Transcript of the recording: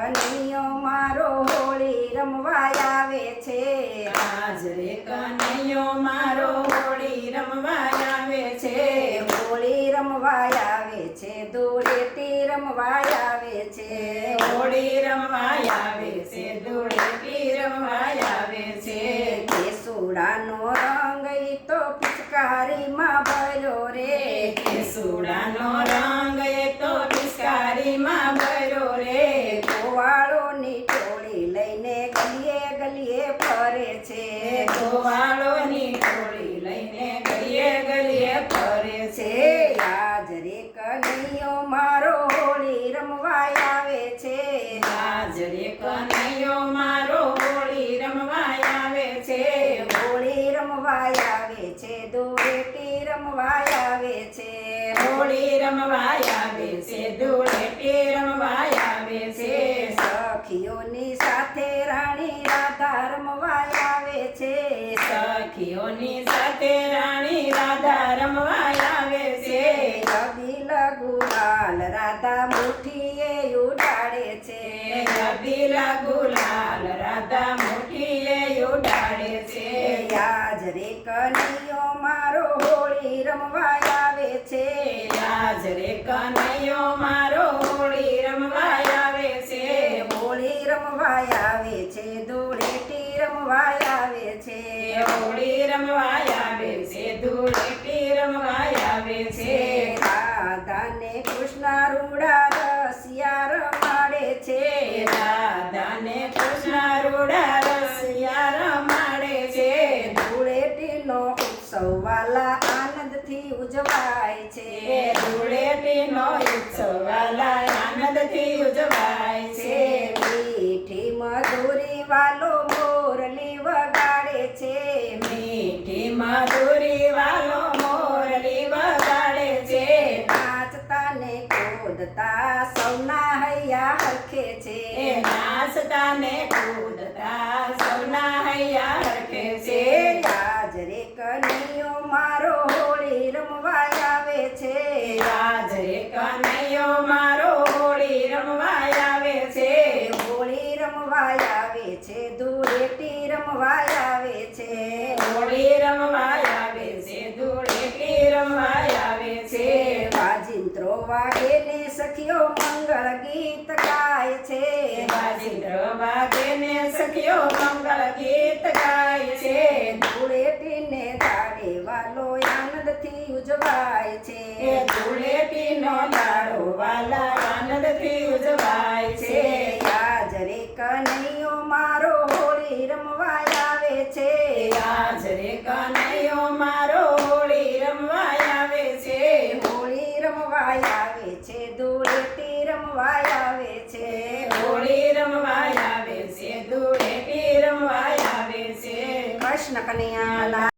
કનૈયો મારો હોળી રમવા આવે છે. આજ રે કનૈયો મારો હોળી રમવા આવે છે. હોળી રમવા આવે છે, ધૂળેટી રમવા આવે છે. હોળી રમવા આવે છે, ધૂળેટી રમવા આવે છે. કેસુડાનો રંગ ઈ તો પિચકારીમાં ભર્યો રે. કેસુડાનો રંગ એ તો પિચકારીમાં ભર્યો રે. ગોવાળોની ટોળી લઈને ગલીએ ગલીએ ફરે છે. ગોવાળોની ટોળી લઈને ગલીએ ગલીએ ફરે છે. આજ રે કનૈયો મારો હોળી રમવા આવે છે. આજ રે કનૈયો મારો હોળી રમવા આવે છે. હોળી રમવા આવે છે, ધૂળેટી રમવા આવે છે. હોળી રમવા આવે છે, ધૂળેટી રમવા આવે છે. સખીઓની સાથે રાણી રાધા રમવા આવે છે. સખીઓની સાથે રાણી રાધા રમવા આવે છે. અબીલ ગુલાલ રાધા મુઠ્ઠીએ ઉડાડે છે. અબીલ ગુલાલ રાધા મુઠ્ઠીએ ઉડાડે છે. આજ રે કનૈયો મારો હોળી રમવા આવે છે. આજ રે કનૈયો મારો હોળી રમવા આવે છે. હોળી રમવા આવે છે, ધૂળેટી રમવા આવે છે. હોળી રમવા આવે છે, ધૂળેટી રમવા આવે છે. રાધા ને કૃષ્ણ રૂડા રસિયા રમાડે છે. રાધા ને કૃષ્ણ રૂડા રસિયા રમાડે છે. ધૂળેટીનો ઉત્સવ વાલા આનંદથી ઉજવાય છે. ધૂળેટીનો ઉત્સવ વાલા આનંદથી ઉજવાય છે. મીઠી મધુરી વાલો મોરલી વગાડે છે. મીઠી મધુરી વાલો મોરલી વગાડે છે. નાચતા ને કૂદતા સૌના હૈયા હરખે છે. નાચતા ને કૂદતા સૌના હૈયા હરખે છે. આજ રે કનૈયો મારો હોળી રમવા આવે છે. આજ રે કનૈયો મારો હોળી રમવા આવે છે. હોળી રમવા આવે છે, ધૂળેટી રમવા આવે છે. હોળી રમવા આવે છે, ધૂળેટી રમવા આવે છે. વાજિંત્રો વાગે ને સખીઓ મંગળ ગીત ગાય છે. વાજિંત્રો વાગે ને સખીઓ મંગળ ગીત ગાય છે. ધૂળેટીને દાડે વાલો આનંદથી ઉજવાય છે. ધૂળેટીનો દાડો વાલા આનંદથી ઉજવાય છે. આજ રે કનૈયો મારો હોળી રમવા આવે છે. આજ રે કનૈયો મારો હોળી રમવા આવે છે. હોળી રમવા આવે છે, ધૂળેટી રમવા આવે છે. હોળી રમવા આવે છે, ધૂળેટી રમવા આવે છે. કૃષ્ણ કનૈયા